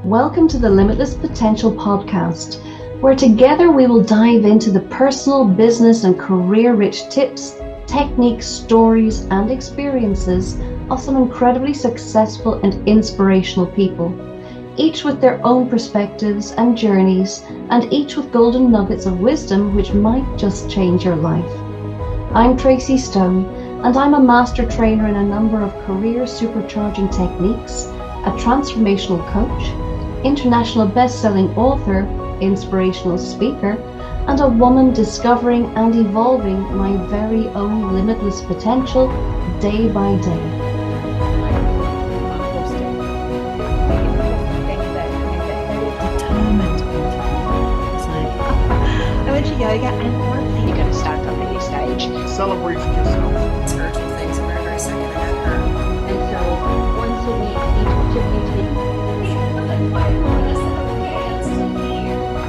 Welcome to the Limitless Potential podcast, where together we will dive into the personal, business, and career-rich tips, techniques, stories, and experiences of some incredibly successful and inspirational people, each with their own perspectives and journeys, and each with golden nuggets of wisdom which might just change your life. I'm Tracy Stone, and I'm a master trainer in a number of career supercharging techniques, a transformational coach, international best-selling author, inspirational speaker, and a woman discovering and evolving my very own limitless potential day by day. I went to yoga and one thing you're going to stand up on your stage. Celebrate yourself. Spiritual things are very second and her. And so once a week, each of you take.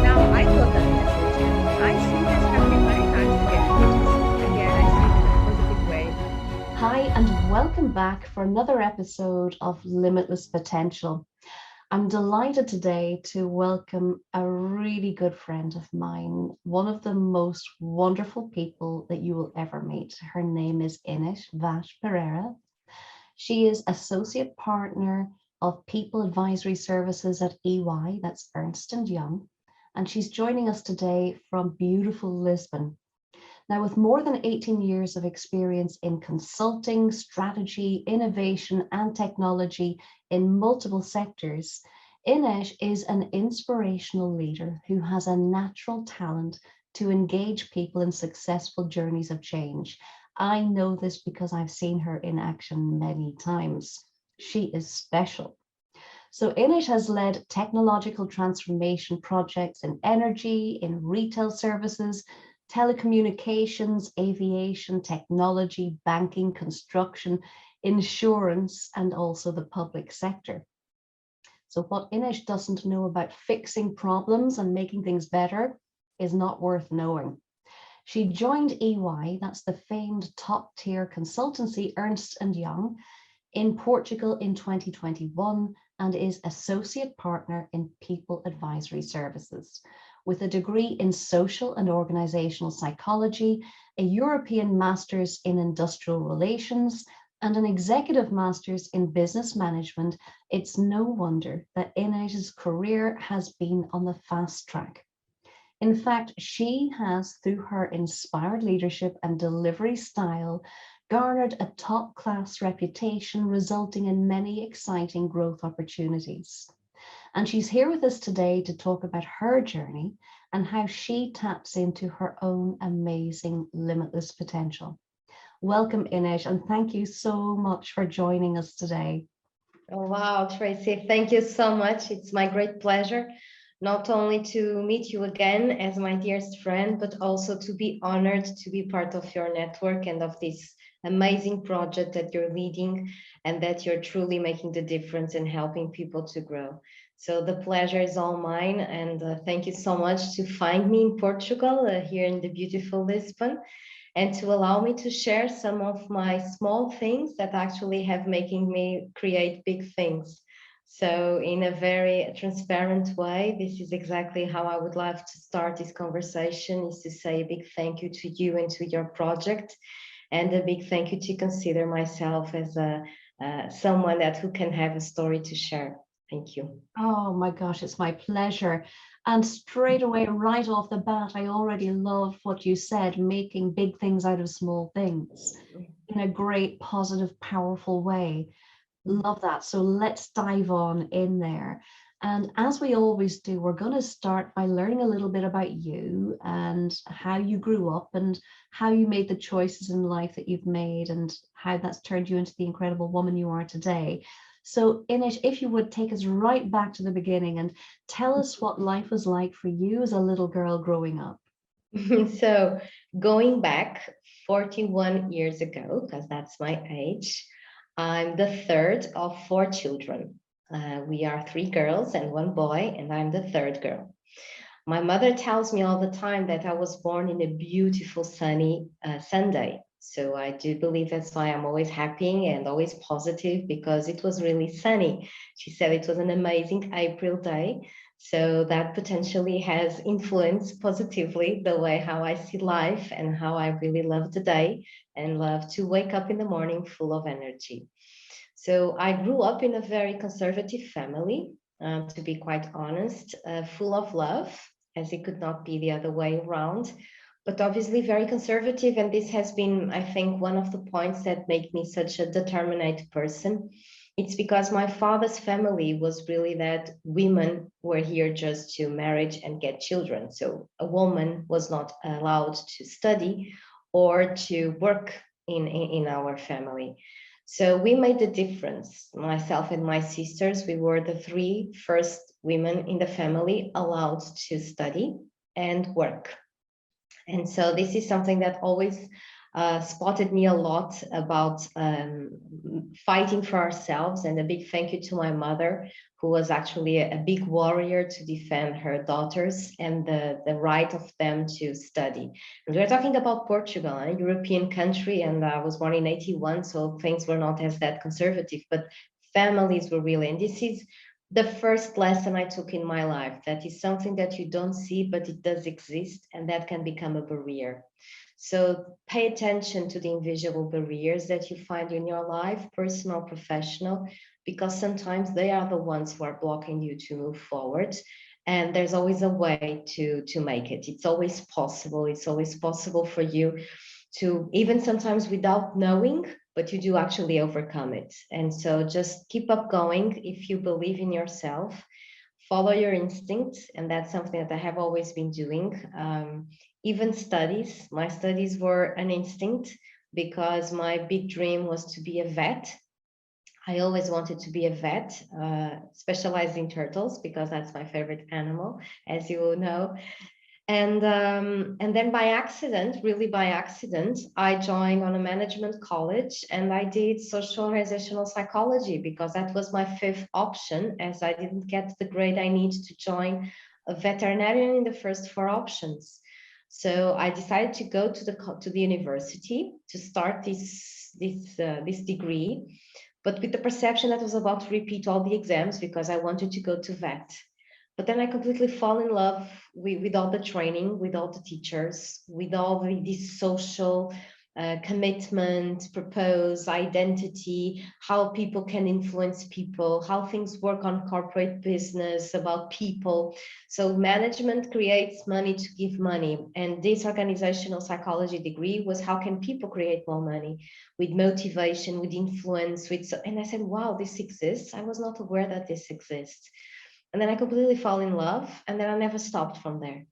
Now I got that message and I see this happening many times again. I see it in a positive way. Hi, and welcome back for another episode of Limitless Potential. I'm delighted today to welcome a really good friend of mine, one of the most wonderful people that you will ever meet. Her name is Inês Vaz Pereira. She is Associate Partner of People Advisory Services at EY, that's Ernst & Young, and she's joining us today from beautiful Lisbon. Now, with more than 18 years of experience in consulting, strategy, innovation, and technology in multiple sectors, Inês is an inspirational leader who has a natural talent to engage people in successful journeys of change. I know this because I've seen her in action many times. She is special. So Inês has led technological transformation projects in energy, in retail services, telecommunications, aviation, technology, banking, construction, insurance, and also the public sector. So what Inês doesn't know about fixing problems and making things better is not worth knowing. She joined EY, that's the famed top-tier consultancy Ernst & Young, in Portugal in 2021 and is Associate Partner in People Advisory Services. With a degree in social and organizational psychology, a European Master's in Industrial Relations, and an Executive Master's in Business Management, it's no wonder that Inês's career has been on the fast track. In fact, she has, through her inspired leadership and delivery style, garnered a top-class reputation, resulting in many exciting growth opportunities. And she's here with us today to talk about her journey and how she taps into her own amazing limitless potential. Welcome, Inês, and thank you so much for joining us today. Oh, wow, Tracy, thank you so much. It's my great pleasure not only to meet you again as my dearest friend, but also to be honored to be part of your network and of this amazing project that you're leading and that you're truly making the difference in helping people to grow. So the pleasure is all mine, and thank you so much to find me in Portugal, here in the beautiful Lisbon, and to allow me to share some of my small things that actually have making me create big things. So in a very transparent way, this is exactly how I would love to start this conversation, is to say a big thank you to you and to your project, and a big thank you to consider myself as someone who can have a story to share. Thank you. Oh my gosh, it's my pleasure. And straight away, right off the bat, I already love what you said, making big things out of small things in a great, positive, powerful way. Love that. So let's dive on in there. And as we always do, we're going to start by learning a little bit about you and how you grew up and how you made the choices in life that you've made and how that's turned you into the incredible woman you are today. So Inês, if you would take us right back to the beginning and tell us what life was like for you as a little girl growing up. So going back 41 years ago, because that's my age, I'm the third of four children. We are three girls and one boy, and I'm the third girl. My mother tells me all the time that I was born in a beautiful sunny Sunday. So I do believe that's why I'm always happy and always positive, because it was really sunny. She said it was an amazing April day. So that potentially has influenced positively the way how I see life and how I really love the day and love to wake up in the morning full of energy. So I grew up in a very conservative family, to be quite honest, full of love, as it could not be the other way around, but obviously very conservative. And this has been, I think, one of the points that make me such a determined person. It's because my father's family was really that women were here just to marriage and get children. So a woman was not allowed to study or to work in our family. So we made the difference. Myself and my sisters, we were the three first women in the family allowed to study and work. And so this is something that always spotted me a lot about fighting for ourselves. And a big thank you to my mother, who was actually a big warrior to defend her daughters and the right of them to study. And we're talking about Portugal, a European country, and I was born in 81, so things were not as that conservative, but families were really, and this is the first lesson I took in my life. That is something that you don't see, but it does exist, and that can become a barrier. So pay attention to the invisible barriers that you find in your life, personal, professional, because sometimes they are the ones who are blocking you to move forward. And there's always a way to make it. It's always possible. It's always possible for you to, even sometimes without knowing, but you do actually overcome it. And so just keep up going if you believe in yourself. Follow your instincts, and that's something that I have always been doing. Even studies, my studies were an instinct, because my big dream was to be a vet. I always wanted to be a vet, specialized in turtles, because that's my favorite animal, as you know. And then by accident, really by accident, I joined on a management college, and I did social organizational psychology, because that was my fifth option, as I didn't get the grade I need to join a veterinarian in the first four options. So I decided to go to the university to start this degree, but with the perception that I was about to repeat all the exams, because I wanted to go to vet. But then I completely fall in love with all the training, with all the teachers, with all this social commitment, purpose, identity, how people can influence people, how things work on corporate business, about people. So management creates money to give money. And this organizational psychology degree was how can people create more money with motivation, with influence, and I said, wow, this exists. I was not aware that this exists. And then I completely fell in love, and then I never stopped from there.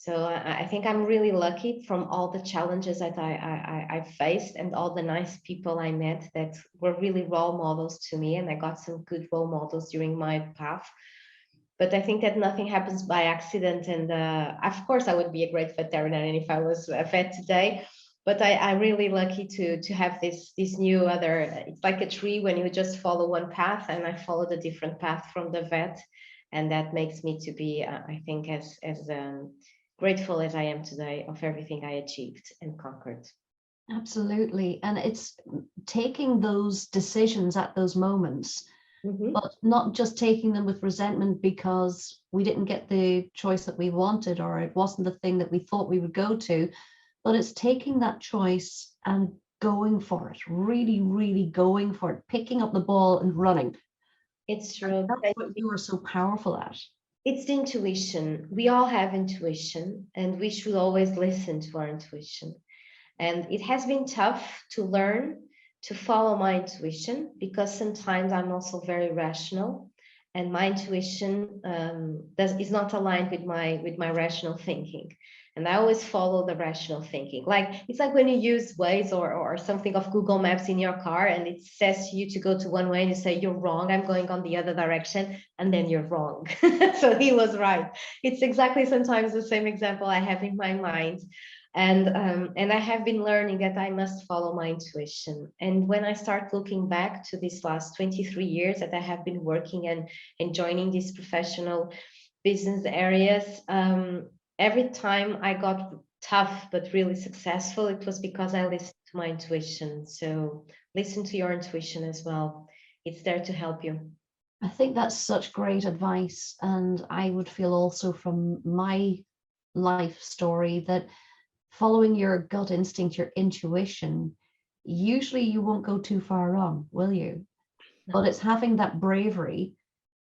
So I think I'm really lucky from all the challenges that I faced and all the nice people I met that were really role models to me. And I got some good role models during my path. But I think that nothing happens by accident. And of course, I would be a great veterinarian if I was a vet today. But I'm really lucky to have this new other, it's like a tree when you just follow one path, and I followed a different path from the vet. And that makes me to be, I think, as grateful as I am today of everything I achieved and conquered. Absolutely. And it's taking those decisions at those moments, but not just taking them with resentment because we didn't get the choice that we wanted, or it wasn't the thing that we thought we would go to, but it's taking that choice and going for it, really, really going for it, picking up the ball and running. It's true. That's what you are so powerful at. It's the intuition. We all have intuition, and we should always listen to our intuition. And it has been tough to learn to follow my intuition, because sometimes I'm also very rational, and my intuition is not aligned with my rational thinking. And I always follow the rational thinking. Like, it's like when you use Waze or something of Google Maps in your car, and it says to you to go to one way, and you say, you're wrong, I'm going on the other direction, and then you're wrong. So he was right. It's exactly sometimes the same example I have in my mind. And I have been learning that I must follow my intuition. And when I start looking back to these last 23 years that I have been working and joining these professional business areas, every time I got tough but really successful, it was because I listened to my intuition. So listen to your intuition as well. It's there to help you. I think that's such great advice. And I would feel also from my life story that following your gut instinct, your intuition, usually you won't go too far wrong, will you? But it's having that bravery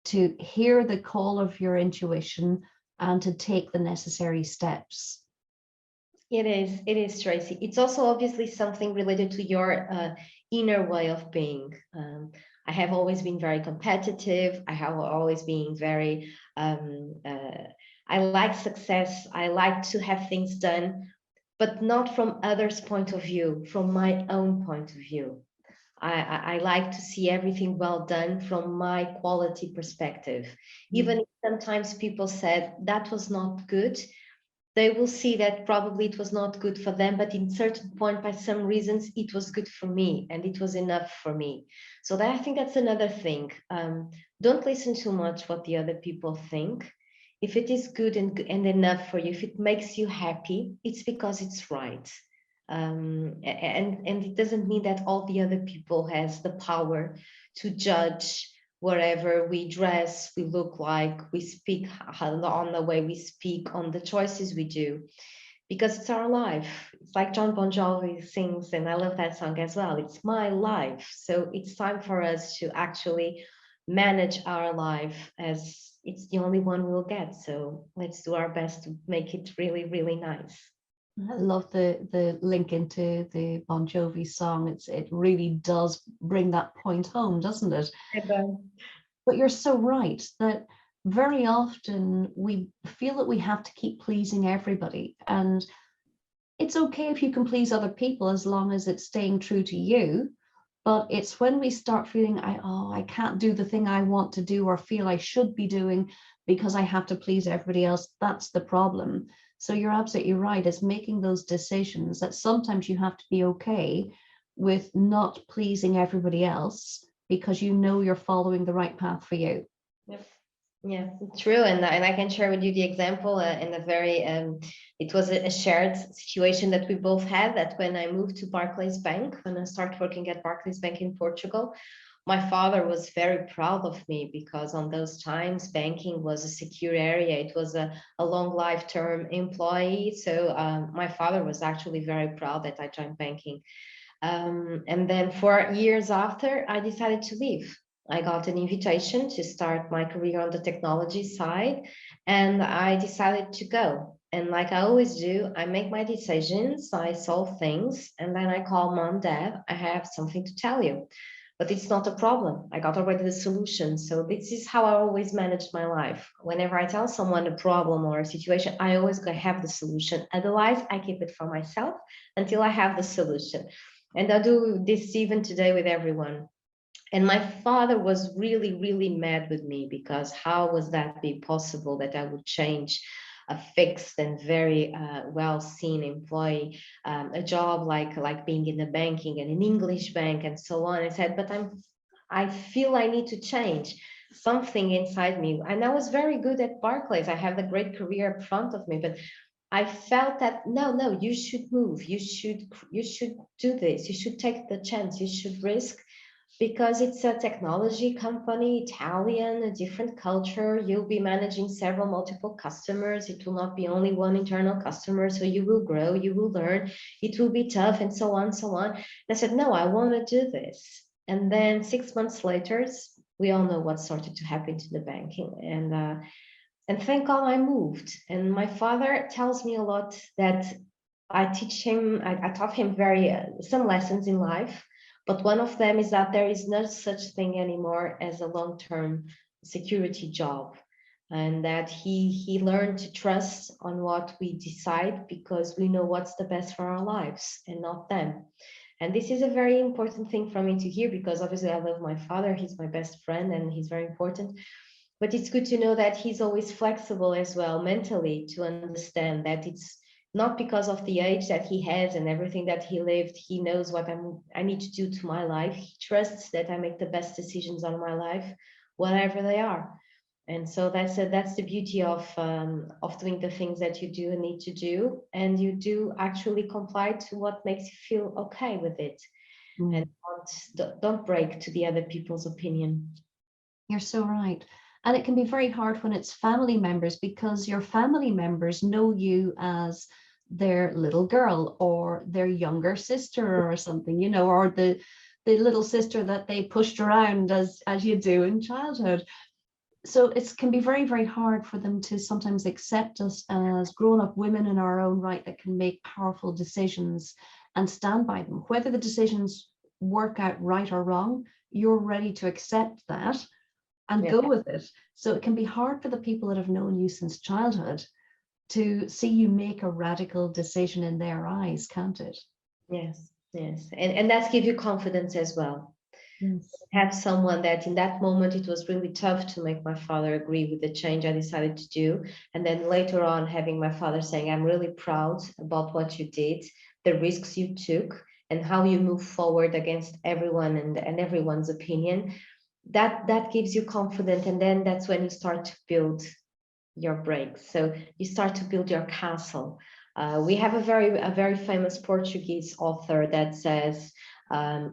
to hear the call of your intuition and to take the necessary steps. It is, Tracy. It's also obviously something related to your inner way of being. I have always been very competitive. I have always been very, I like success. I like to have things done, but not from others' point of view, from my own point of view. I like to see everything well done from my quality perspective. Even if sometimes people said that was not good, they will see that probably it was not good for them, but in certain point, by some reasons, it was good for me and it was enough for me. So that, I think that's another thing. Don't listen too much what the other people think. If it is good and enough for you, if it makes you happy, it's because it's right. And it doesn't mean that all the other people has the power to judge wherever we dress, we look like, we speak, on the way we speak, on the choices we do, because it's our life. It's like John Bon Jovi sings, and I love that song as well. It's my life. So it's time for us to actually manage our life, as it's the only one we'll get. So let's do our best to make it really, really nice. I love the link into the Bon Jovi song. It really does bring that point home, doesn't it? But you're so right that very often we feel that we have to keep pleasing everybody. And it's okay if you can please other people as long as it's staying true to you. But it's when we start feeling, I can't do the thing I want to do or feel I should be doing because I have to please everybody else. That's the problem. So you're absolutely right. It's making those decisions that sometimes you have to be okay with not pleasing everybody else because you know you're following the right path for you. Yep. Yeah, true. And I can share with you the example in a very, it was a shared situation that we both had, that when I moved to Barclays Bank, when I started working at Barclays Bank in Portugal, my father was very proud of me because on those times, banking was a secure area. It was a long life-term employee. So my father was actually very proud that I joined banking. And then 4 years after, I decided to leave. I got an invitation to start my career on the technology side, and I decided to go. And like I always do, I make my decisions, I solve things, and then I call mom, dad, I have something to tell you. But it's not a problem. I got already the solution. So this is how I always manage my life. Whenever I tell someone a problem or a situation, I always have the solution. Otherwise, I keep it for myself until I have the solution. And I do this even today with everyone. And my father was really, really mad with me because how was that be possible that I would change a fixed and very well seen employee, a job like being in the banking and an English bank and so on. I said, but I feel I need to change something inside me. And I was very good at Barclays. I have a great career in front of me, but I felt that no, you should move. You should do this. You should take the chance. You should risk, because it's a technology company, Italian, a different culture. You'll be managing several multiple customers. It will not be only one internal customer. So you will grow, you will learn, it will be tough, and so on, so on. And I said, no, I want to do this. And then 6 months later, we all know what started to happen to the banking. And thank God I moved. And my father tells me a lot that I teach him, I taught him some lessons in life. But one of them is that there is no such thing anymore as a long-term security job, and that he learned to trust on what we decide because we know what's the best for our lives and not them. And this is a very important thing for me to hear, because obviously I love my father, he's my best friend and he's very important. But it's good to know that he's always flexible as well mentally, to understand that it's not because of the age that he has and everything that he lived. He knows what I need to do to my life. He trusts that I make the best decisions on my life, whatever they are. And so that's the beauty of doing the things that you do and need to do, and you do actually comply to what makes you feel okay with it, and don't break to the other people's opinion. You're so right. And it can be very hard when it's family members, because your family members know you as their little girl or their younger sister or something, you know, or the little sister that they pushed around as you do in childhood. So it can be very, very hard for them to sometimes accept us as grown-up women in our own right that can make powerful decisions and stand by them. Whether the decisions work out right or wrong, you're ready to accept that and go with it. So it can be hard for the people that have known you since childhood to see you make a radical decision in their eyes, can't it? Yes, yes. And that's give you confidence as well. Yes. Have someone that in that moment it was really tough to make my father agree with the change I decided to do. And then later on, having my father saying, I'm really proud about what you did, the risks you took, and how you move forward against everyone and everyone's opinion. That gives you confidence. And then that's when you start to build your breaks. So you start to build your castle. We have a very famous Portuguese author that says,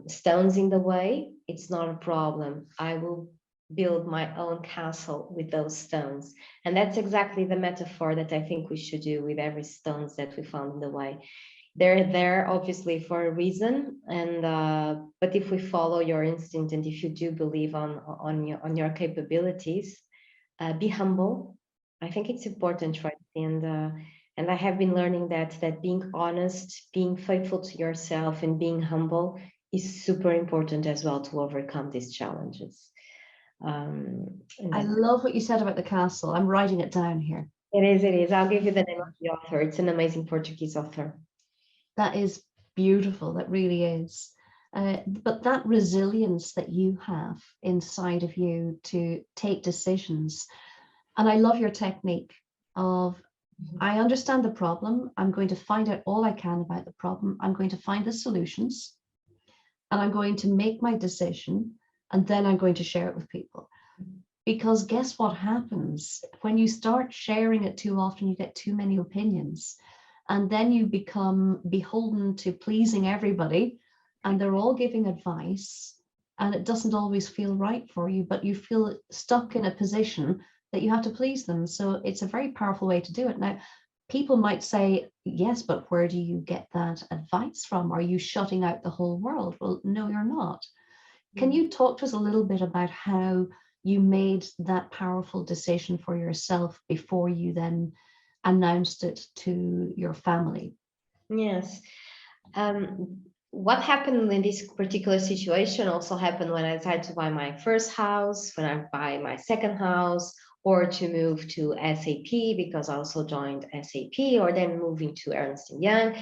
stones in the way, it's not a problem. I will build my own castle with those stones. And that's exactly the metaphor that I think we should do with every stones that we found in the way. They're there obviously for a reason, and but if we follow your instinct and if you do believe on your capabilities, be humble. I think it's important, right? And I have been learning that being honest, being faithful to yourself, and being humble is super important as well to overcome these challenges. I love what you said about the castle. I'm writing it down here. It is. I'll give you the name of the author. It's an amazing Portuguese author. That is beautiful. That really is. But that resilience that you have inside of you to take decisions. And I love your technique of, I understand the problem. I'm going to find out all I can about the problem. I'm going to find the solutions, and I'm going to make my decision, and then I'm going to share it with people. Because guess what happens? When you start sharing it too often, you get too many opinions. And then you become beholden to pleasing everybody, and they're all giving advice, and it doesn't always feel right for you, but you feel stuck in a position that you have to please them. So it's a very powerful way to do it. Now, people might say, yes, but where do you get that advice from? Are you shutting out the whole world? Well, no, you're not. Can you talk to us a little bit about how you made that powerful decision for yourself before you then announced it to your family? Yes. What happened in this particular situation also happened when I decided to buy my first house, when I buy my second house, or to move to SAP, because I also joined SAP, or then moving to Ernst & Young.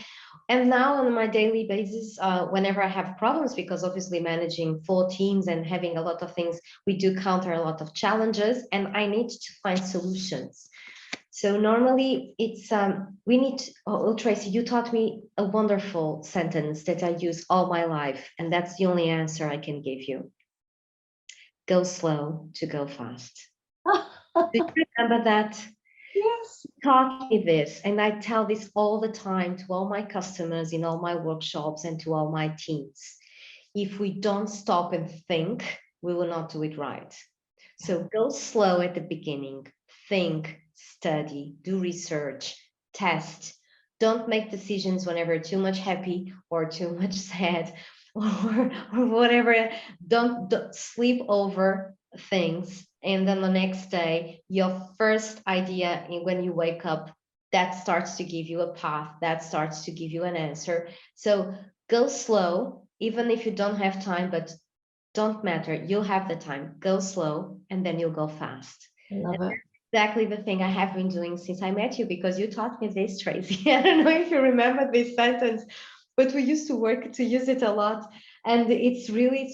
And now on my daily basis, whenever I have problems, because obviously managing 4 teams and having a lot of things, we do counter a lot of challenges, and I need to find solutions. So normally it's, we need, Tracy, you taught me a wonderful sentence that I use all my life, and that's the only answer I can give you. Go slow to go fast. Do you remember that? Yes. You taught me this, and I tell this all the time to all my customers in all my workshops and to all my teams. If we don't stop and think, we will not do it right. So go slow at the beginning, think, study, do research, test. Don't make decisions whenever too much happy or too much sad or whatever. Don't sleep over things. And then the next day, your first idea when you wake up, that starts to give you a path, that starts to give you an answer. So go slow, even if you don't have time, but don't matter, you'll have the time. Go slow, and then you'll go fast. I love it. Exactly the thing I have been doing since I met you, because you taught me this, Tracy. I don't know if you remember this sentence, but we used to use it a lot. And it's really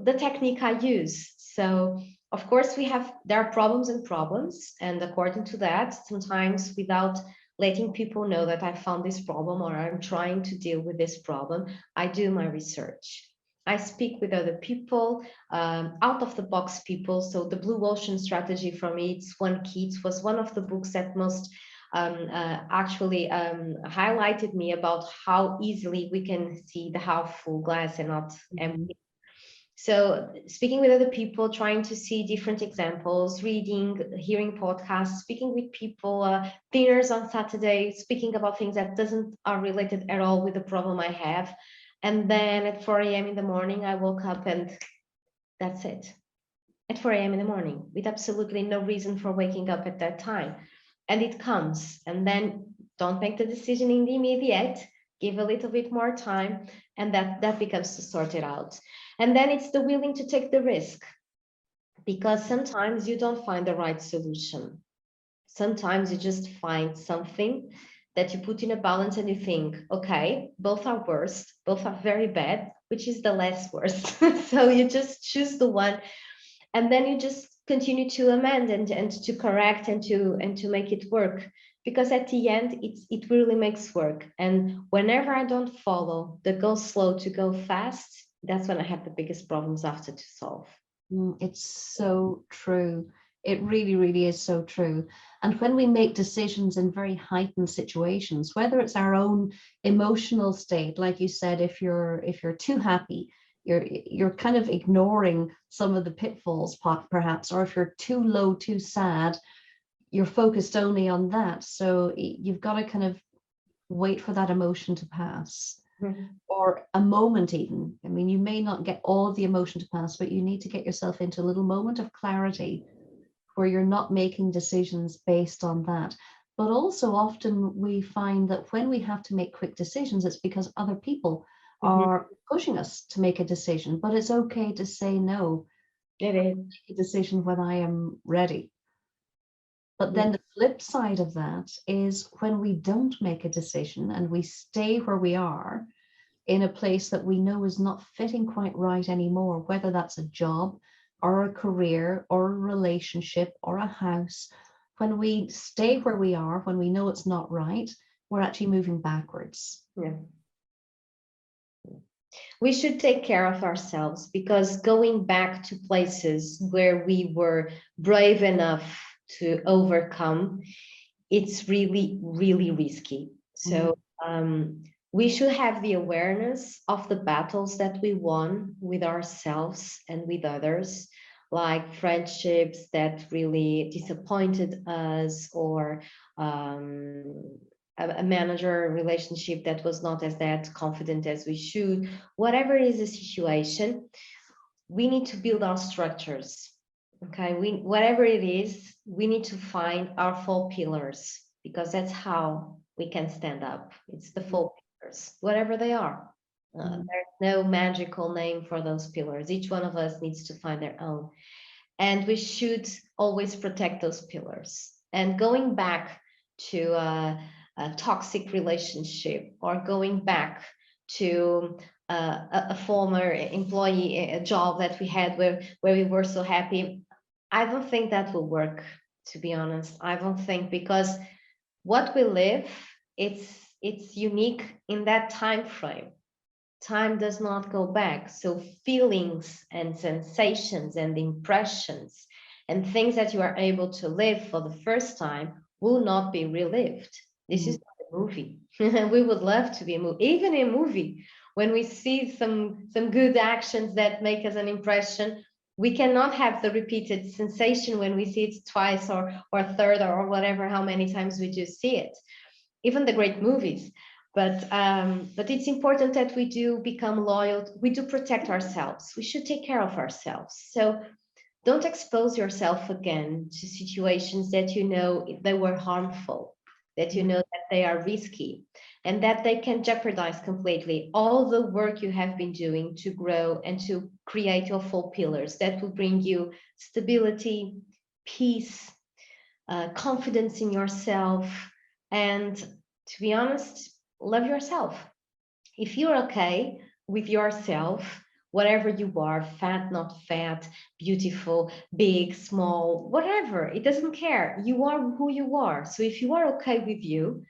the technique I use. So of course there are problems and problems. And according to that, sometimes without letting people know that I found this problem or I'm trying to deal with this problem, I do my research. I speak with other people, out of the box people. So the blue ocean strategy for me, it's one key. It was one of the books that most actually highlighted me about how easily we can see the half full glass and not empty. So speaking with other people, trying to see different examples, reading, hearing podcasts, speaking with people, dinners on Saturday, speaking about things that are related at all with the problem I have. And then at 4 a.m. in the morning, I woke up and that's it. At 4 a.m. in the morning, with absolutely no reason for waking up at that time. And it comes. And then don't make the decision in the immediate, give a little bit more time, and that becomes to sort it out. And then it's the willing to take the risk, because sometimes you don't find the right solution. Sometimes you just find something that you put in a balance and you think, okay, both are worst, both are very bad, which is the less worst. So you just choose the one, and then you just continue to amend and to correct and to make it work. Because at the end, it really makes work. And whenever I don't follow the go slow to go fast, that's when I have the biggest problems after to solve. It's so true. It really, really is so true. And when we make decisions in very heightened situations, whether it's our own emotional state, like you said, if you're too happy, you're kind of ignoring some of the pitfalls perhaps, or if you're too low, too sad, you're focused only on that. So you've got to kind of wait for that emotion to pass. Or a moment even. I mean, you may not get all of the emotion to pass, but you need to get yourself into a little moment of clarity where you're not making decisions based on that. But also often we find that when we have to make quick decisions, it's because other people are pushing us to make a decision. But it's okay to say no. It is. Make a decision when I am ready. But then the flip side of that is when we don't make a decision and we stay where we are in a place that we know is not fitting quite right anymore, whether that's a job or a career or a relationship or a house. When we stay where we are, when we know it's not right, we're actually moving backwards. Yeah. We should take care of ourselves, because going back to places where we were brave enough to overcome, it's really, really risky. So we should have the awareness of the battles that we won with ourselves and with others, like friendships that really disappointed us, or a manager relationship that was not as that confident as we should. Whatever is the situation, we need to build our structures. Okay, whatever it is, we need to find our 4 pillars, because that's how we can stand up. It's the 4 pillars, whatever they are. There's no magical name for those pillars. Each one of us needs to find their own. And we should always protect those pillars. And going back to a toxic relationship, or going back to a former employee, a job that we had where we were so happy, I don't think that will work, to be honest. I don't think, because what we live, it's unique in that time frame. Time does not go back. So feelings and sensations and impressions and things that you are able to live for the first time will not be relived. This is not a movie. We would love to be a movie. Even a movie, when we see some good actions that make us an impression, we cannot have the repeated sensation when we see it twice or third or whatever, how many times we just see it. Even the great movies. But it's important that we do become loyal. We do protect ourselves. We should take care of ourselves. So don't expose yourself again to situations that you know they were harmful, that you know that they are risky, and that they can jeopardize completely all the work you have been doing to grow and to create your 4 pillars that will bring you stability, peace, confidence in yourself, and, to be honest, love yourself. If you're okay with yourself, whatever you are, fat, not fat, beautiful, big, small, whatever, it doesn't care. You are who you are. So if you are okay with you,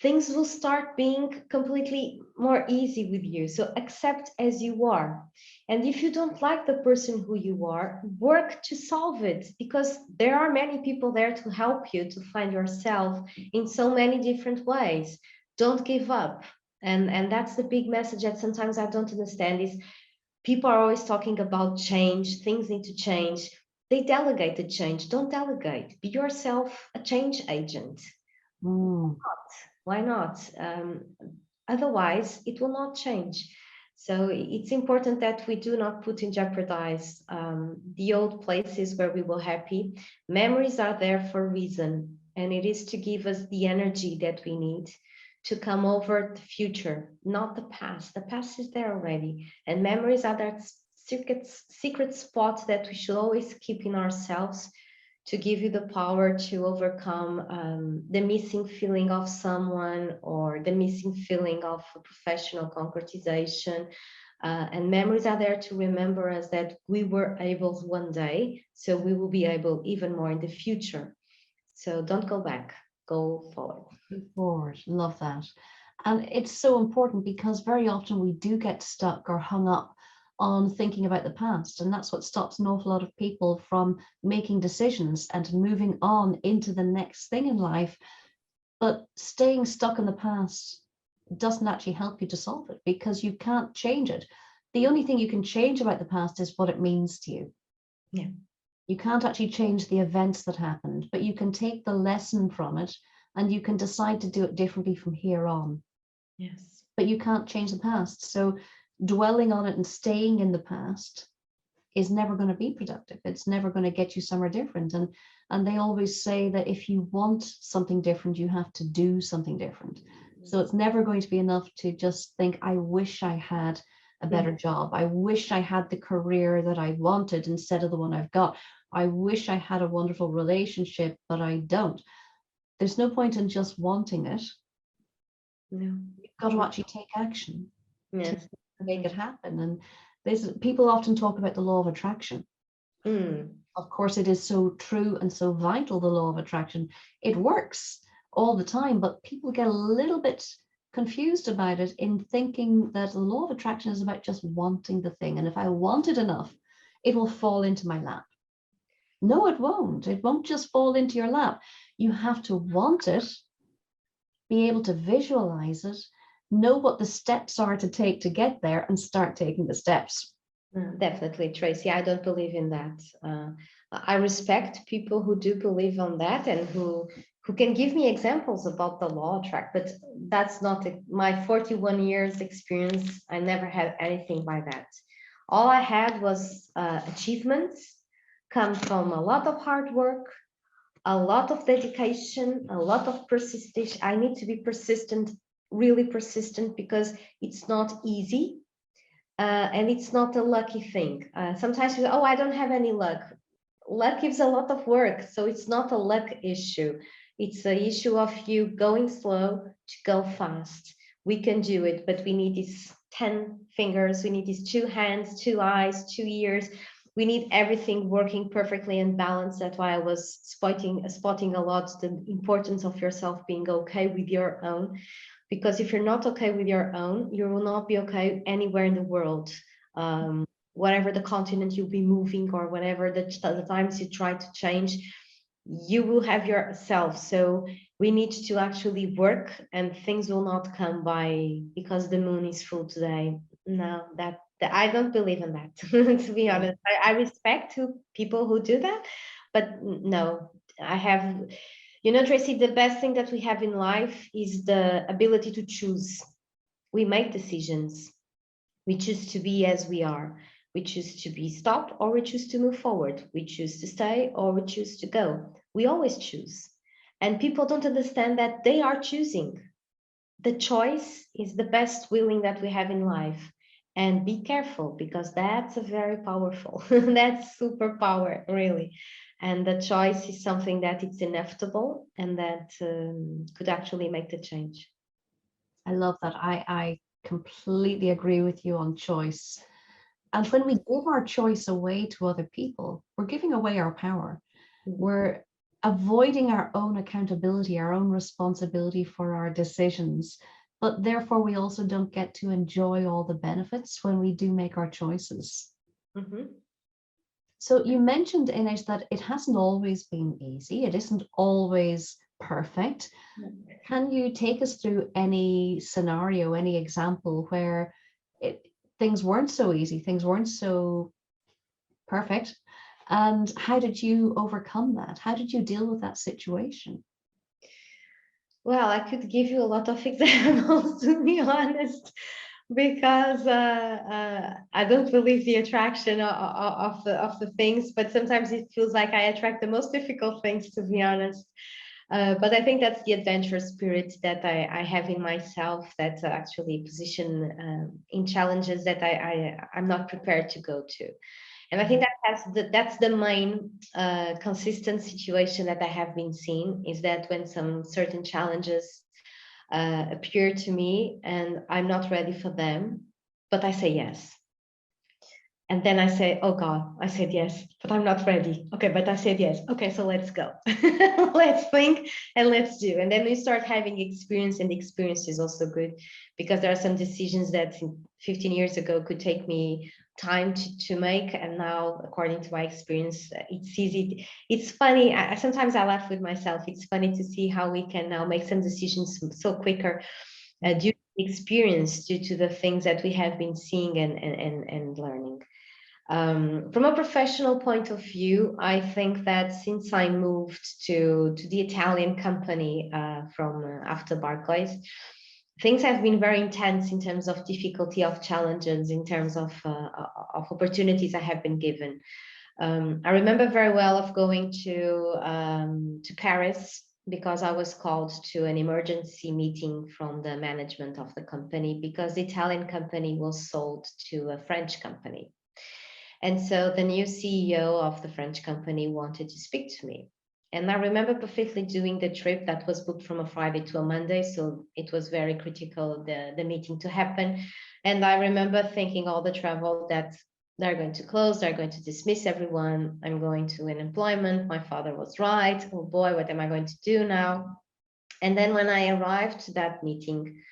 things will start being completely more easy with you. So accept as you are. And if you don't like the person who you are, work to solve it, because there are many people there to help you to find yourself in so many different ways. Don't give up. And that's the big message that sometimes I don't understand is people are always talking about change, things need to change. They delegate the change. Don't delegate. Be yourself a change agent. Mm. Why not? Otherwise, it will not change. So it's important that we do not put in jeopardize the old places where we were happy. Memories are there for a reason, and it is to give us the energy that we need to come over the future, not the past. The past is there already, and memories are that secret spot that we should always keep in ourselves to give you the power to overcome the missing feeling of someone or the missing feeling of a professional concretization. And memories are there to remember us that we were able one day, so we will be able even more in the future. So don't go back, go forward. Forward, love that. And it's so important because very often we do get stuck or hung up on thinking about the past. And that's what stops an awful lot of people from making decisions and moving on into the next thing in life. But staying stuck in the past doesn't actually help you to solve it because you can't change it. The only thing you can change about the past is what it means to you. Yeah. You can't actually change the events that happened, but you can take the lesson from it and you can decide to do it differently from here on. Yes. But you can't change the past. So dwelling on it and staying in the past is never going to be productive. It's never going to get you somewhere different. And they always say that if you want something different, you have to do something different. So it's never going to be enough to just think, I wish I had a better job. I wish I had the career that I wanted instead of the one I've got. I wish I had a wonderful relationship, but I don't. There's no point in just wanting it. No. You've got to actually take action Yes. to make it happen. And there's people often talk about the law of attraction. Of course, it is so true and so vital, the law of attraction. It works all the time, but people get a little bit confused about it in thinking that the law of attraction is about just wanting the thing. And if I want it enough, it will fall into my lap. No, it won't. It won't just fall into your lap. You have to want it, be able to visualize it, know what the steps are to take to get there, and start taking the steps. Definitely, Tracy. I don't believe in that. I respect people who do believe on that and who can give me examples about the law of attraction, but that's not my 41 years experience. I never had anything like that. All I had was achievements, come from a lot of hard work, a lot of dedication, a lot of persistence. I need to be persistent, really persistent, because it's not easy. And it's not a lucky thing. Sometimes you go, oh, I don't have any luck. Luck gives a lot of work, so it's not a luck issue. It's an issue of you going slow to go fast. We can do it, but we need these 10 fingers, we need these 2 hands, 2 eyes, 2 ears. We need everything working perfectly and balanced. That's why I was spotting a lot the importance of yourself being okay with your own. Because if you're not okay with your own, you will not be okay anywhere in the world. Whatever the continent you'll be moving or whatever the times you try to change, you will have yourself. So we need to actually work, and things will not come by because the moon is full today. No, that I don't believe in that. To be honest, I respect people who do that, but no, I have. You know, Tracy, the best thing that we have in life is the ability to choose. We make decisions. We choose to be as we are. We choose to be stopped or we choose to move forward. We choose to stay or we choose to go. We always choose. And people don't understand that they are choosing. The choice is the best willing that we have in life. And be careful, because that's a very powerful, that's superpower, really. And the choice is something that it's inevitable and that could actually make the change. I love that. I completely agree with you on choice. And when we give our choice away to other people, we're giving away our power. We're avoiding our own accountability, our own responsibility for our decisions, but therefore we also don't get to enjoy all the benefits when we do make our choices. Mhm. So you mentioned, Inês, that it hasn't always been easy. It isn't always perfect. Can you take us through any scenario, any example where things weren't so easy, things weren't so perfect? And how did you overcome that? How did you deal with that situation? Well, I could give you a lot of examples, to be honest, because I don't believe the attraction of the things, but sometimes it feels like I attract the most difficult things, to be honest. But I think that's the adventure spirit that I have in myself, that actually position in challenges that I'm not prepared to go to. And I think that's the main consistent situation that I have been seeing, is that when some certain challenges appear to me and I'm not ready for them, but I say yes. And then I say, oh God, I said yes, but I'm not ready. Okay, but I said yes. Okay, so let's go. Let's think and let's do. And then we start having experience, and the experience is also good, because there are some decisions that 15 years ago could take me time to make. And now, according to my experience, it's easy. It's funny. Sometimes I laugh with myself. It's funny to see how we can now make some decisions so quicker due to experience, due to the things that we have been seeing and learning. From a professional point of view, I think that since I moved to the Italian company from after Barclays, things have been very intense in terms of difficulty, of challenges, in terms of opportunities I have been given. I remember very well of going to Paris, because I was called to an emergency meeting from the management of the company, because the Italian company was sold to a French company. And so the new CEO of the French company wanted to speak to me. And I remember perfectly doing the trip that was booked from a Friday to a Monday. So it was very critical, the meeting to happen. And I remember thinking all the travel that they're going to close, they're going to dismiss everyone. I'm going to unemployment. My father was right. Oh boy, what am I going to do now? And then when I arrived to that meeting,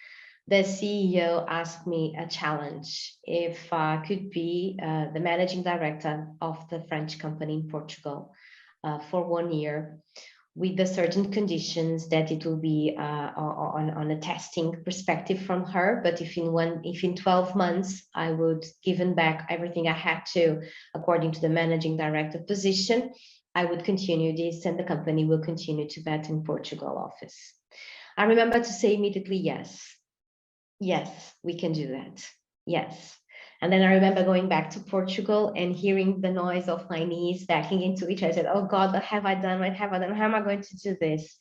the CEO asked me a challenge, if I could be the managing director of the French company in Portugal for 1 year, with the certain conditions that it will be on a testing perspective from her. But if in 12 months I would given back everything I had to, according to the managing director position, I would continue this, and the company will continue to bet in Portugal office. I remember to say immediately yes. Yes, we can do that. Yes. And then I remember going back to Portugal and hearing the noise of my knees backing into each other. I said, oh God, what have I done? What have I done? How am I going to do this?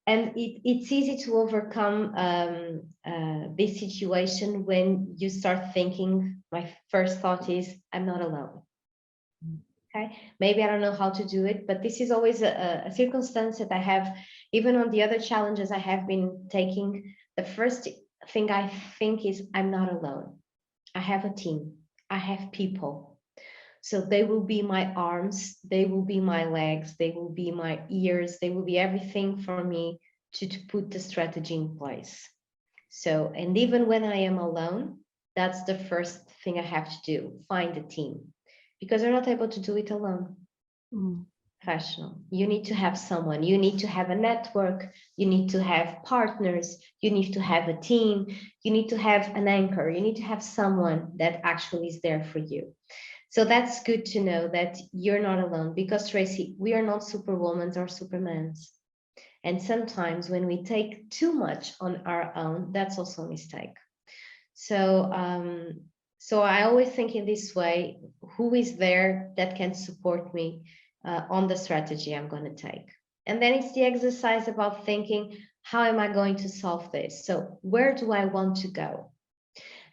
And it's easy to overcome this situation when you start thinking, my first thought is, I'm not alone. Okay, maybe I don't know how to do it, but this is always a circumstance that I have, even on the other challenges I have been taking. The first thing I think is, I'm not alone. I have a team. I have people. So they will be my arms, they will be my legs, they will be my ears, they will be everything for me to put the strategy in place. So, and even when I am alone, that's the first thing I have to do, find a team, because I'm not able to do it alone. Professional. You need to have someone, you need to have a network, you need to have partners, you need to have a team, you need to have an anchor, you need to have someone that actually is there for you. So that's good to know that you're not alone, because Tracy, we are not superwomans or supermans. And sometimes when we take too much on our own, that's also a mistake. So so I always think in this way, who is there that can support me on the strategy I'm going to take? And then it's the exercise about thinking, how am I going to solve this? So where do I want to go?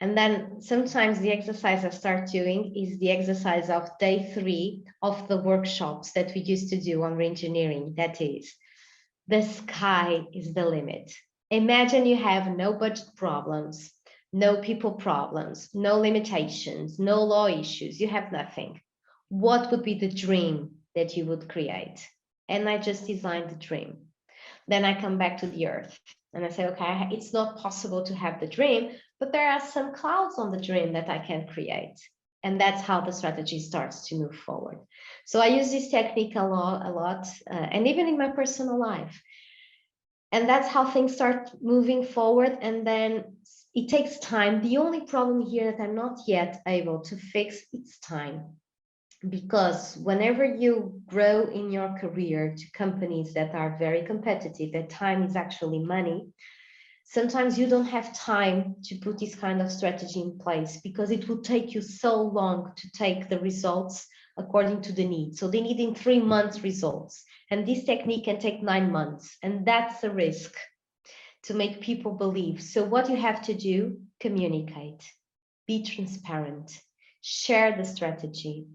And then sometimes the exercise I start doing is the exercise of day 3 of the workshops that we used to do on reengineering. That is, the sky is the limit. Imagine you have no budget problems, no people problems, no limitations, no law issues, you have nothing. What would be the dream that you would create? and I just designed the dream. Then I come back to the earth and I say, okay, it's not possible to have the dream, but there are some clouds on the dream that I can create. And that's how the strategy starts to move forward. So I use this technique a lot, and even in my personal life. And that's how things start moving forward. And then it takes time. The only problem here that I'm not yet able to fix, it's time. Because whenever you grow in your career to companies that are very competitive, that time is actually money, sometimes you don't have time to put this kind of strategy in place because it will take you so long to take the results according to the need. So they need in 3 months results. And this technique can take 9 months. And that's a risk to make people believe. So what you have to do, communicate, be transparent, share the strategy,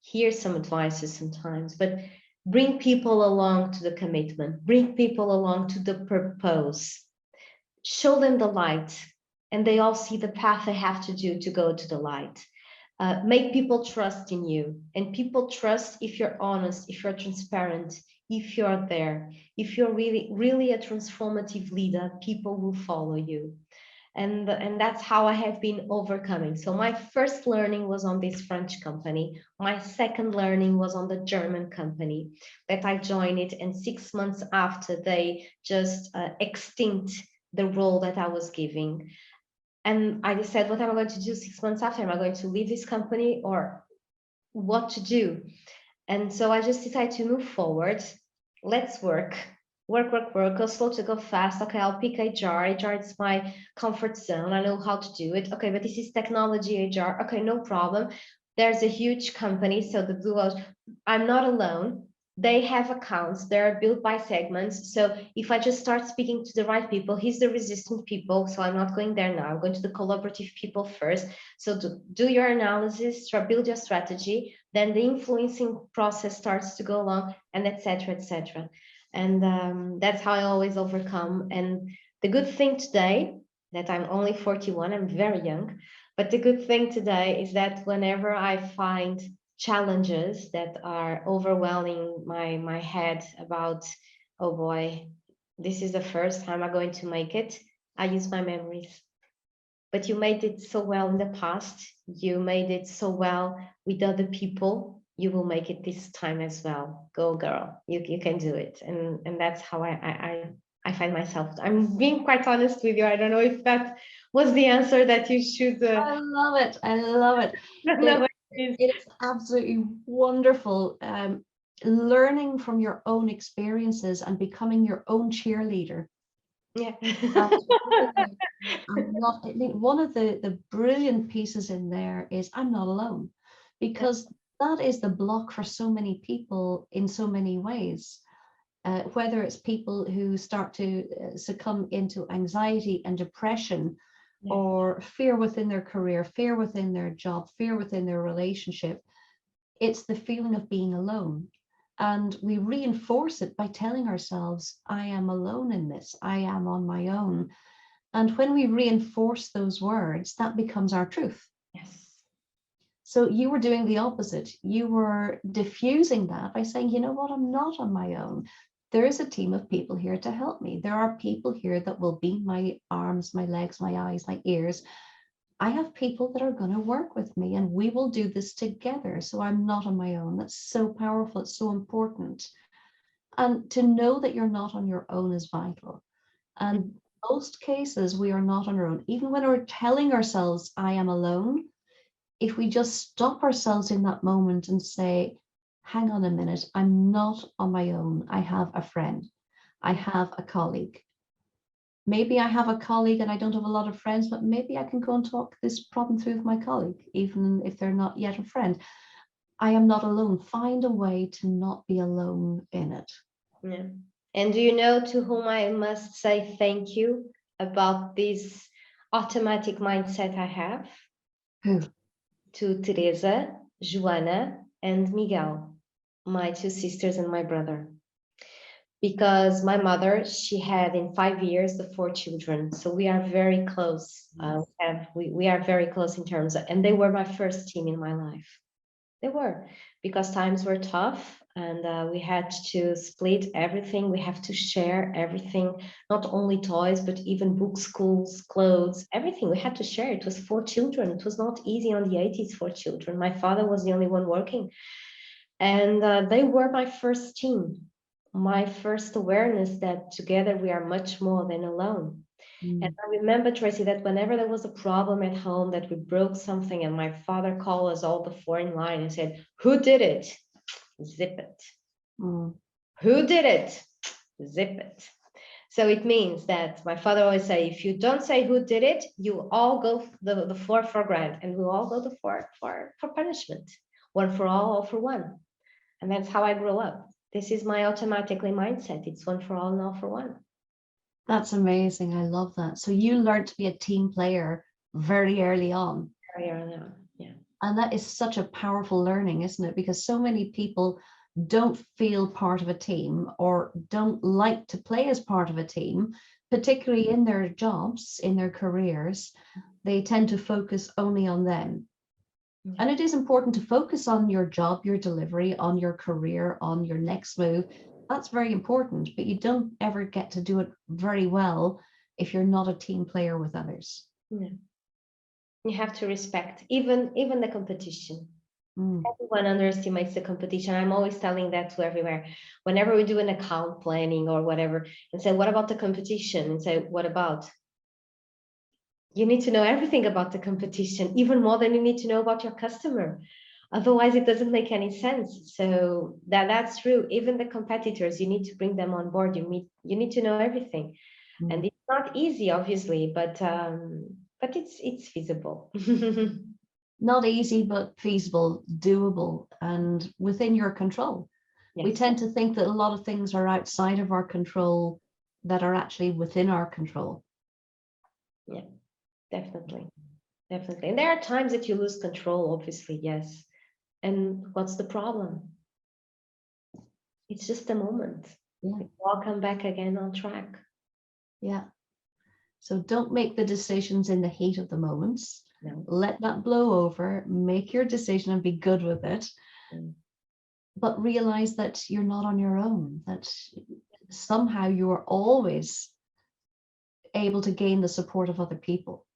hear some advices sometimes, but bring people along to the commitment, bring people along to the purpose, show them the light, and they all see the path they have to do to go to the light. Make people trust in you, and people trust if you're honest, if you're transparent, if you're there, if you're really a transformative leader, people will follow you. And that's how I have been overcoming. So my first learning was on this French company. My second learning was on the German company that I joined it. And 6 months after, they just extinct the role that I was giving. And I just said, what am I going to do 6 months after? Am I going to leave this company or what to do? And so I just decided to move forward. Let's work, go slow to go fast. Okay, I'll pick HR. HR is my comfort zone. I know how to do it. Okay, but this is technology HR. Okay, no problem. There's a huge company. So the Blue Ocean, I'm not alone. They have accounts. They're built by segments. So if I just start speaking to the right people, he's the resistant people. So I'm not going there now. I'm going to the collaborative people first. So do your analysis, build your strategy. Then the influencing process starts to go along, and etc., etc. And that's how I always overcome. And the good thing today that I'm only 41, I'm very young, but the good thing today is that whenever I find challenges that are overwhelming my head about, oh boy, this is the first time I'm going to make it, I use my memories. But you made it so well in the past, you made it so well with other people, you will make it this time as well. Go girl, you can do it. And that's how I find myself. I'm being quite honest with you. I don't know if that was the answer that you should. I love it. I love it. No, It's absolutely wonderful. Learning from your own experiences and becoming your own cheerleader. yeah. I think one of the brilliant pieces in there is I'm not alone, because that is the block for so many people in so many ways. Whether it's people who start to succumb into anxiety and depression, or fear within their career, fear within their job, fear within their relationship, it's the feeling of being alone. And we reinforce it by telling ourselves, I am alone in this, I am on my own. And when we reinforce those words, that becomes our truth. Yes. So you were doing the opposite. You were diffusing that by saying, you know what, I'm not on my own. There is a team of people here to help me. There are people here that will be my arms, my legs, my eyes, my ears. I have people that are going to work with me, and we will do this together. So I'm not on my own. That's so powerful. It's so important. And to know that you're not on your own is vital. And most cases, we are not on our own. Even when we're telling ourselves, I am alone, if we just stop ourselves in that moment and say, hang on a minute, I'm not on my own. I have a friend. I have a colleague. Maybe I have a colleague and I don't have a lot of friends, but maybe I can go and talk this problem through with my colleague, even if they're not yet a friend. I am not alone. Find a way to not be alone in it. Yeah. And do you know to whom I must say thank you about this automatic mindset I have? Who? To Teresa, Joana, and Miguel, my 2 sisters and my brother. Because my mother, she had in 5 years the 4 children. So we are very close. We are very close in terms of, and they were my first team in my life. They were, because times were tough and we had to split everything. We have to share everything, not only toys, but even books, schools, clothes, everything. We had to share. It was for children. It was not easy on the 80s for children. My father was the only one working. And they were my first team, my first awareness that together we are much more than alone. And I remember, Tracy, that whenever there was a problem at home, that we broke something, and my father called us all before in line and said, "Who did it? Zip it. Who did it? Zip it." So it means that my father always say, if you don't say who did it, you all go the floor for grant, and we all go the floor for punishment. One for all for one. And that's how I grew up. This is my automatically mindset. It's one for all and all for one. That's amazing. I love that. So you learned to be a team player very early on. Very early on, yeah. And that is such a powerful learning, isn't it? Because so many people don't feel part of a team or don't like to play as part of a team, particularly in their jobs, in their careers. They tend to focus only on them. Yeah. And it is important to focus on your job, your delivery, on your career, on your next move. That's very important, but you don't ever get to do it very well if you're not a team player with others. Yeah. You have to respect even the competition. Everyone underestimates the competition. I'm always telling that to everywhere. Whenever we do an account planning or whatever, and say, what about the competition? And say, what about? You need to know everything about the competition, even more than you need to know about your customer. Otherwise, it doesn't make any sense. So that's true. Even the competitors, you need to bring them on board. You need to know everything. And it's not easy, obviously, but it's feasible. Not easy, but feasible, doable, and within your control. Yes. We tend to think that a lot of things are outside of our control that are actually within our control. Yeah, definitely. Definitely. And there are times that you lose control, obviously, yes. And what's the problem? It's just a moment. Yeah. We'll come back again on track. Yeah. So don't make the decisions in the heat of the moments. No. Let that blow over, make your decision and be good with it. But realize that you're not on your own, that somehow you are always able to gain the support of other people.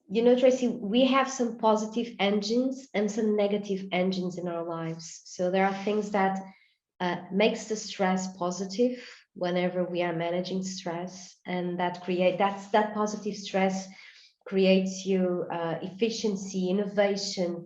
You know, Tracy, we have some positive engines and some negative engines in our lives. So there are things that makes the stress positive whenever we are managing stress, and that positive stress creates you efficiency, innovation.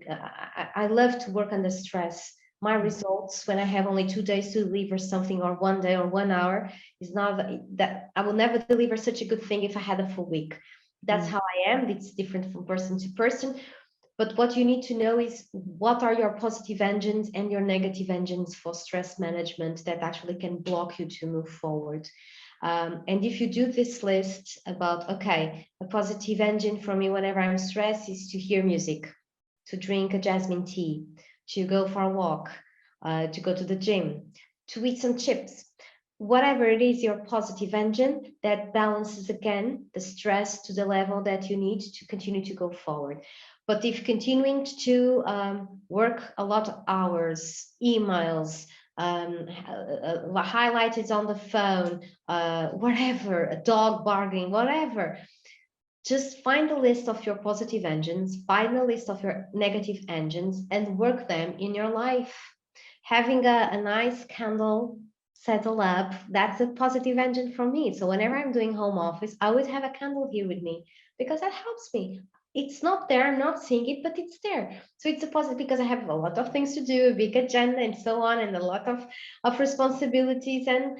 I love to work under stress. My results when I have only 2 days to deliver something, or 1 day or 1 hour, is not that I will never deliver such a good thing if I had a full week. That's how I am. It's different from person to person. But what you need to know is what are your positive engines and your negative engines for stress management that actually can block you to move forward. And if you do this list about, okay, a positive engine for me whenever I'm stressed is to hear music, to drink a jasmine tea, to go for a walk, to go to the gym, to eat some chips. Whatever it is, your positive engine that balances again the stress to the level that you need to continue to go forward. But if continuing to work a lot of hours, emails, highlighted on the phone, whatever, a dog barking, whatever, just find a list of your positive engines, find a list of your negative engines, and work them in your life. Having a nice candle settle up, that's a positive engine for me. So whenever I'm doing home office, I always have a candle here with me because that helps me. It's not there, I'm not seeing it, but it's there. So it's a positive because I have a lot of things to do, a big agenda and so on, and a lot of responsibilities. And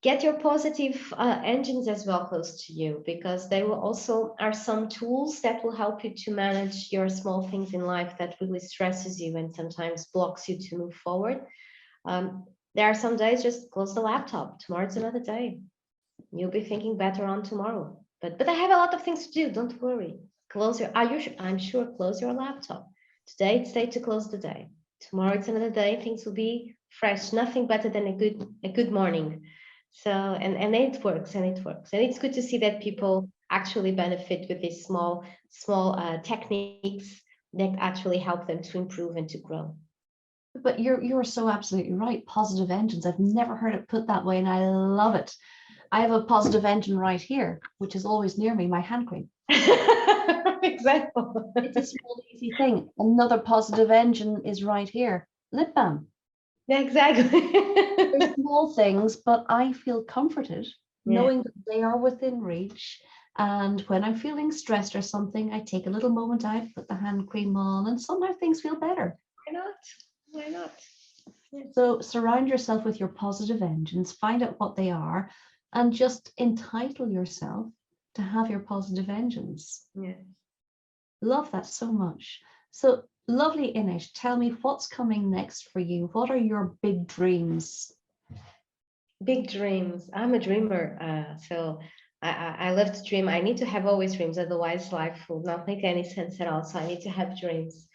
get your positive engines as well close to you, because they will also are some tools that will help you to manage your small things in life that really stresses you and sometimes blocks you to move forward. There are some days just close the laptop. Tomorrow it's another day. You'll be thinking better on tomorrow. But I have a lot of things to do. Don't worry. I'm sure close your laptop. Today it's day to close the day. Tomorrow it's another day. Things will be fresh. Nothing better than a good morning. So and it works and it works. And it's good to see that people actually benefit with these small techniques that actually help them to improve and to grow. But you're so absolutely right. Positive engines. I've never heard it put that way, and I love it. I have a positive engine right here, which is always near me, my hand cream. Exactly. It's a small, easy thing. Another positive engine is right here, lip balm. Exactly. They're small things, but I feel comforted knowing that they are within reach. And when I'm feeling stressed or something, I take a little moment out, put the hand cream on, and somehow things feel better. Why not? Why not? So surround yourself with your positive engines, find out what they are, and just entitle yourself to have your positive engines. Yeah. Love that so much. So lovely, Inês, tell me what's coming next for you. What are your big dreams? Big dreams. I'm a dreamer. So I love to dream. I need to have always dreams, otherwise life will not make any sense at all. So I need to have dreams.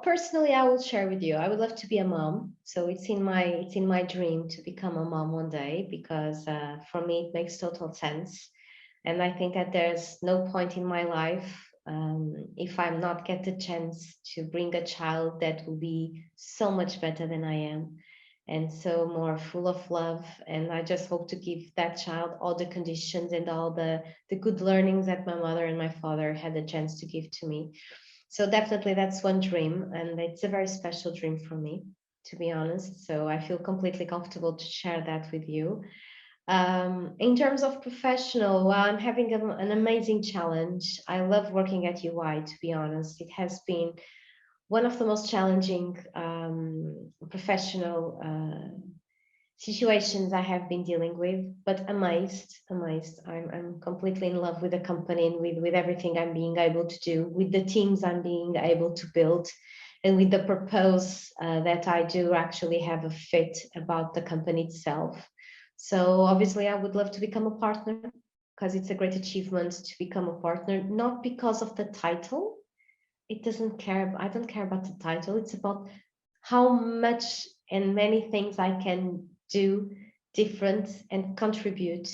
Personally, I will share with you. I would love to be a mom. So it's in my dream to become a mom one day, because for me it makes total sense. And I think that there's no point in my life if I'm not get the chance to bring a child that will be so much better than I am, and so more full of love. And I just hope to give that child all the conditions and all the good learnings that my mother and my father had the chance to give to me. So definitely that's one dream, and it's a very special dream for me, to be honest. So I feel completely comfortable to share that with you. In terms of professional, well, I'm having an amazing challenge. I love working at UI, to be honest. It has been one of the most challenging professional situations I have been dealing with, but amazed. I'm completely in love with the company and with everything I'm being able to do, with the teams I'm being able to build, and with the purpose that I do actually have a fit about the company itself. So obviously I would love to become a partner, because it's a great achievement to become a partner, not because of the title. I don't care about the title. It's about how much and many things I can do different and contribute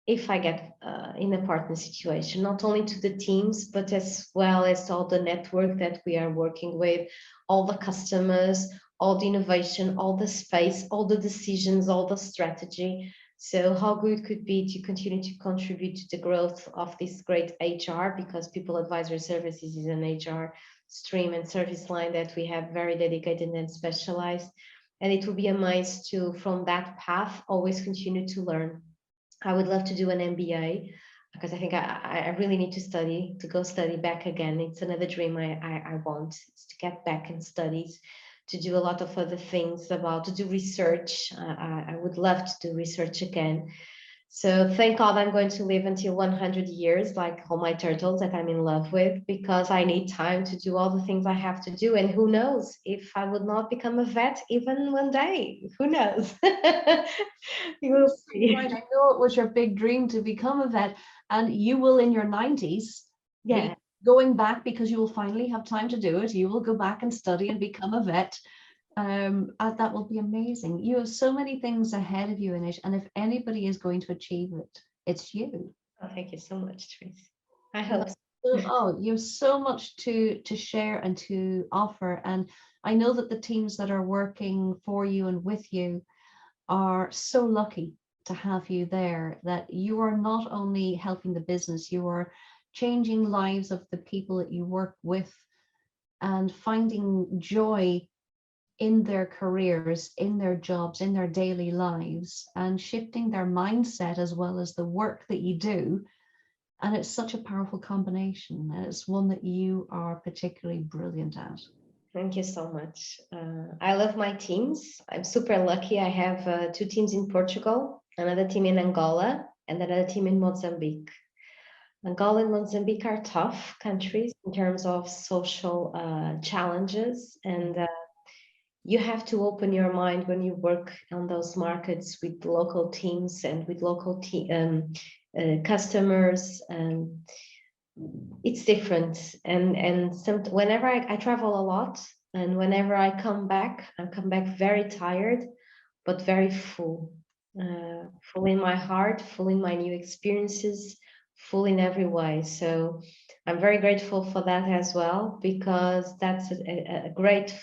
if I get in a partner situation, not only to the teams, but as well as all the network that we are working with, all the customers, all the innovation, all the space, all the decisions, all the strategy. So how good could be to continue to contribute to the growth of this great HR, because People Advisory Services is an HR stream and service line that we have very dedicated and specialized. And it will be amazing to, from that path, always continue to learn. I would love to do an MBA, because I think I really need to go study back again. It's another dream I want, is to get back in studies, to do a lot of other things, to do research. I would love to do research again. So thank God I'm going to live until 100 years, like all my turtles that I'm in love with, because I need time to do all the things I have to do. And who knows if I would not become a vet even one day? Who knows? You will see. Right, I know it was your big dream to become a vet, and you will in your 90s Yeah. be going back, because you will finally have time to do it. You will go back and study and become a vet. That will be amazing. You have so many things ahead of you, Inês, and if anybody is going to achieve it, it's you. Oh, thank you so much, Trace. I hope so. Oh, you have so much to share and to offer, and I know that the teams that are working for you and with you are so lucky to have you there, that you are not only helping the business, you are changing lives of the people that you work with and finding joy in their careers, in their jobs, in their daily lives, and shifting their mindset as well as the work that you do. And it's such a powerful combination, and it's one that you are particularly brilliant at. Thank you so much. I love my teams. I'm super lucky. I have 2 teams in Portugal, another team in Angola, and another team in Mozambique. Angola and Mozambique are tough countries in terms of social challenges, and you have to open your mind when you work on those markets with local teams and with local customers. It's different, and whenever I travel a lot, and whenever I come back very tired, but very full in my heart, full in my new experiences, full in every way. So I'm very grateful for that as well, because that's a great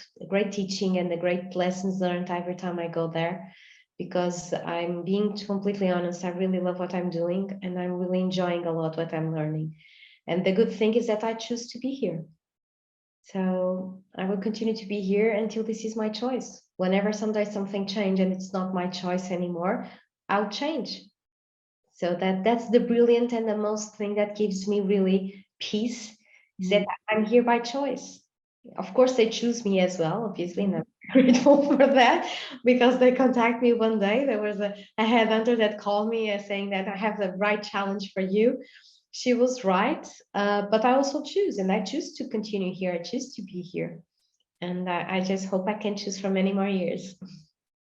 teaching and a great lessons learned every time I go there. Because I'm being completely honest, I really love what I'm doing, and I'm really enjoying a lot what I'm learning. And the good thing is that I choose to be here. So I will continue to be here until this is my choice. Whenever someday something change and it's not my choice anymore, I'll change. So that's the brilliant and the most thing that gives me really peace, is that I'm here by choice. Of course, they choose me as well, obviously, and I'm grateful for that, because they contact me one day. There was a headhunter that called me saying that I have the right challenge for you. She was right, but I also choose, and I choose to continue here. I choose to be here, and I just hope I can choose for many more years.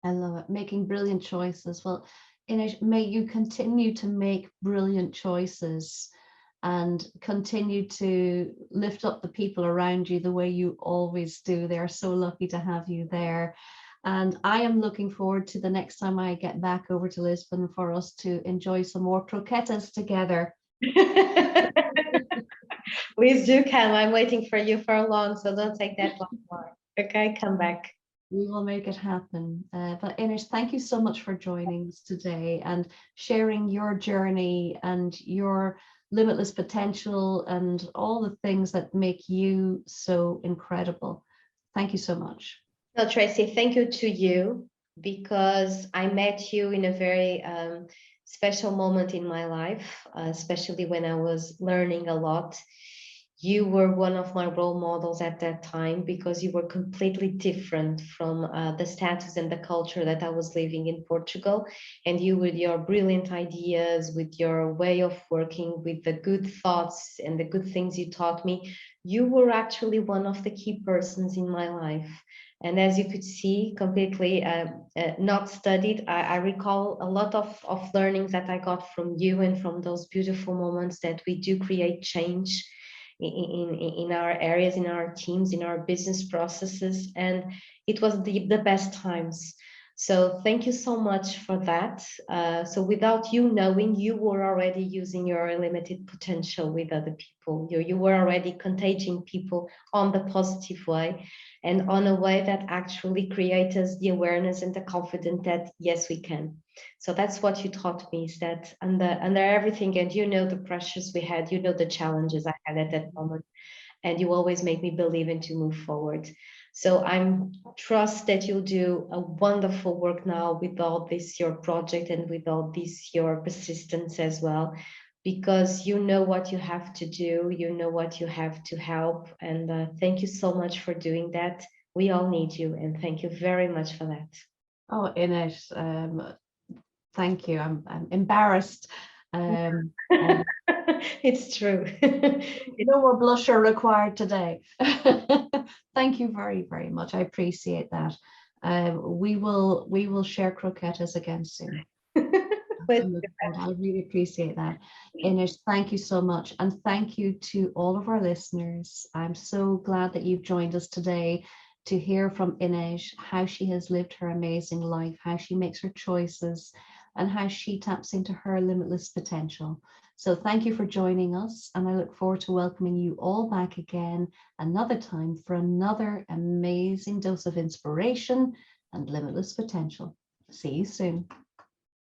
I love it. Making brilliant choices. Well, Inês, may you continue to make brilliant choices and continue to lift up the people around you the way you always do. They're so lucky to have you there. And I am looking forward to the next time I get back over to Lisbon for us to enjoy some more croquetas together. Please do come. I'm waiting for you for long, so don't take that long more. Okay, come back. We will make it happen. But Inês, thank you so much for joining us today and sharing your journey and your limitless potential and all the things that make you so incredible. Thank you so much. No, Tracy, thank you to you, because I met you in a very special moment in my life, especially when I was learning a lot. You were one of my role models at that time, because you were completely different from the status and the culture that I was living in Portugal. And you, with your brilliant ideas, with your way of working, with the good thoughts and the good things you taught me, you were actually one of the key persons in my life. And as you could see, completely not studied, I recall a lot of learnings that I got from you, and from those beautiful moments that we do create change in our areas, in our teams, in our business processes. And it was the best times. So thank you so much for that. So without you knowing, you were already using your limited potential with other people. You were already contagion people on the positive way, and on a way that actually creates us the awareness and the confidence that yes, we can. So that's what you taught me, is that under everything, and you know the pressures we had, you know the challenges I had at that moment, and you always make me believe and to move forward. So I'm trust that you'll do a wonderful work now with all this your project, and with all this your persistence as well, because you know what you have to do, you know what you have to help. And thank you so much for doing that. We all need you, and thank you very much for that. Oh, Inês, thank you. I'm embarrassed. It's true. No more blusher required today. Thank you very, very much. I appreciate that. We will share croquetas again soon. I really appreciate that. Inês, thank you so much. And thank you to all of our listeners. I'm so glad that you've joined us today to hear from Inês, how she has lived her amazing life, how she makes her choices, and how she taps into her limitless potential. So thank you for joining us, and I look forward to welcoming you all back again another time for another amazing dose of inspiration and limitless potential. See you soon.